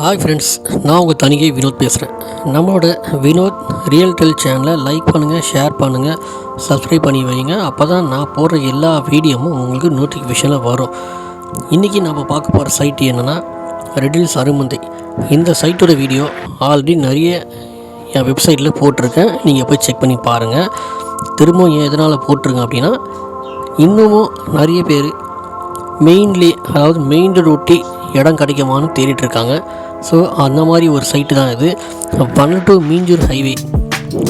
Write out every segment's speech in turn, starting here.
Hi friends, நான் உங்கள் தனிகை வினோத் பேசுகிறேன். நம்மளோட வினோத் ரியல்டெல் சேனலை லைக் பண்ணுங்கள், ஷேர் பண்ணுங்கள், சப்ஸ்கிரைப் பண்ணி வைங்க. அப்போ தான் நான் போடுற எல்லா வீடியோவும் உங்களுக்கு நோட்டிஃபிகேஷனில் வரும். இன்றைக்கி நம்ம பார்க்க போகிற சைட்டு என்னென்னா ரெடில்ஸ் அருமந்தை. இந்த சைட்டோட வீடியோ ஆல்ரெடி நிறைய என் வெப்சைட்டில் போட்டிருக்கேன். நீங்கள் போய் செக் பண்ணி பாருங்கள். திரும்பவும் எதனால் போட்டிருக்கேன் அப்படின்னா, இன்னமும் நிறைய பேர் அதாவது மெயின் ரொட்டி இடம் கிடைக்குமான்னு தேடிட்டுருக்காங்க. ஸோ அந்த மாதிரி ஒரு சைட்டு தான் இது. பன்னல் டு மீஞ்சூர் ஹைவே,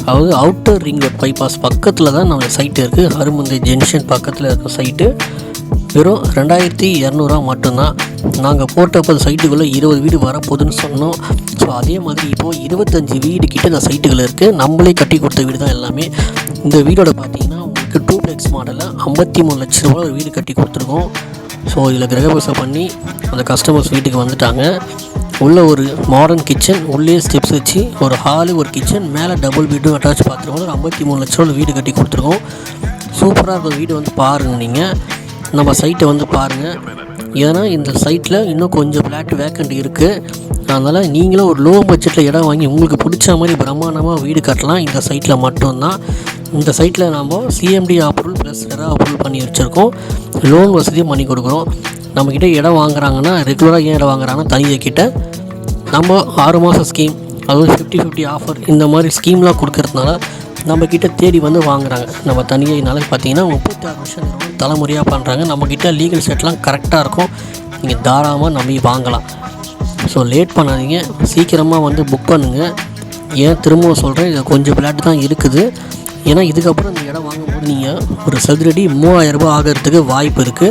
அதாவது அவுட்டர் ரிங் ரோட் பைபாஸ் பக்கத்தில் தான் நம்ம சைட்டு இருக்குது. அருமந்தை ஜங்ஷன் பக்கத்தில் இருக்க சைட்டு வெறும் 2200 மட்டும்தான். நாங்கள் போட்டப்போ சைட்டுக்குள்ளே 20 வீடு வரப்போகுதுன்னு சொன்னோம். ஸோ அதே மாதிரி இப்போது 25 வீடு கிட்ட இந்த சைட்டுகள் இருக்குது. நம்மளே கட்டி கொடுத்த வீடு தான் எல்லாமே. இந்த வீடோட பார்த்தீங்கன்னா உங்களுக்கு 2+ மாடலில் 53 லட்ச ரூபா ஒரு வீடு கட்டி கொடுத்துருக்கோம். ஸோ இதில் கிரகபிரவேசம் பண்ணி அந்த கஸ்டமர்ஸ் வீட்டுக்கு வந்துட்டாங்க. உள்ள ஒரு மாடர்ன் கிச்சன், உள்ளே ஸ்டெப்ஸ் வச்சு ஒரு ஹாலு, ஒரு கிச்சன், மேலே டபுள் பெட்டும் அட்டாச் பார்த்துருக்கோம். ஒரு 53 லட்ச ரூபா வீடு கட்டி கொடுத்துருக்கோம். சூப்பராக இருக்கும் வீடு. வந்து பாருங்கள், நீங்கள் நம்ம சைட்டை வந்து பாருங்கள். ஏன்னா இந்த சைட்டில் இன்னும் கொஞ்சம் ஃப்ளாட் வேக்கண்ட் இருக்குது. அதனால் நீங்களும் ஒரு லோ பட்ஜெட்டில் இடம் வாங்கி உங்களுக்கு பிடிச்ச மாதிரி பிரம்மாண்டமாக வீடு கட்டலாம். இந்த சைட்டில் மட்டும்தான். இந்த சைட்டில் நாம் CMD approval plus RERA approval பண்ணி வச்சுருக்கோம். லோன் வசதியும் பண்ணி கொடுக்குறோம். நம்மக்கிட்ட இடம் வாங்குறாங்கன்னா, ரெகுலராக ஏன் இடம் வாங்குறாங்கன்னா, தனியாகிட்ட நம்ம 6 மாதம் ஸ்கீம், அதுவும் 50-50 ஆஃபர், இந்த மாதிரி ஸ்கீம்லாம் கொடுக்கறதுனால நம்மக்கிட்ட தேடி வந்து வாங்குறாங்க. நம்ம தனியாகினால பார்த்தீங்கன்னா 36 வருஷம் தலைமுறையாக பண்ணுறாங்க. நம்மக்கிட்ட லீகல் செட்லாம் கரெக்டாக இருக்கும். நீங்கள் தாராளமாக நம்பி வாங்கலாம். ஸோ லேட் பண்ணாதீங்க, சீக்கிரமாக வந்து புக் பண்ணுங்கள். ஏன் திரும்பவும் சொல்கிறேன், இது கொஞ்சம் ஃப்ளாட் தான் இருக்குது. ஏன்னா இதுக்கப்புறம் இந்த இடம் வாங்கும்போது நீங்கள் ஒரு சதுரடி 3000 ரூபாய் ஆகிறதுக்கு வாய்ப்பு இருக்குது.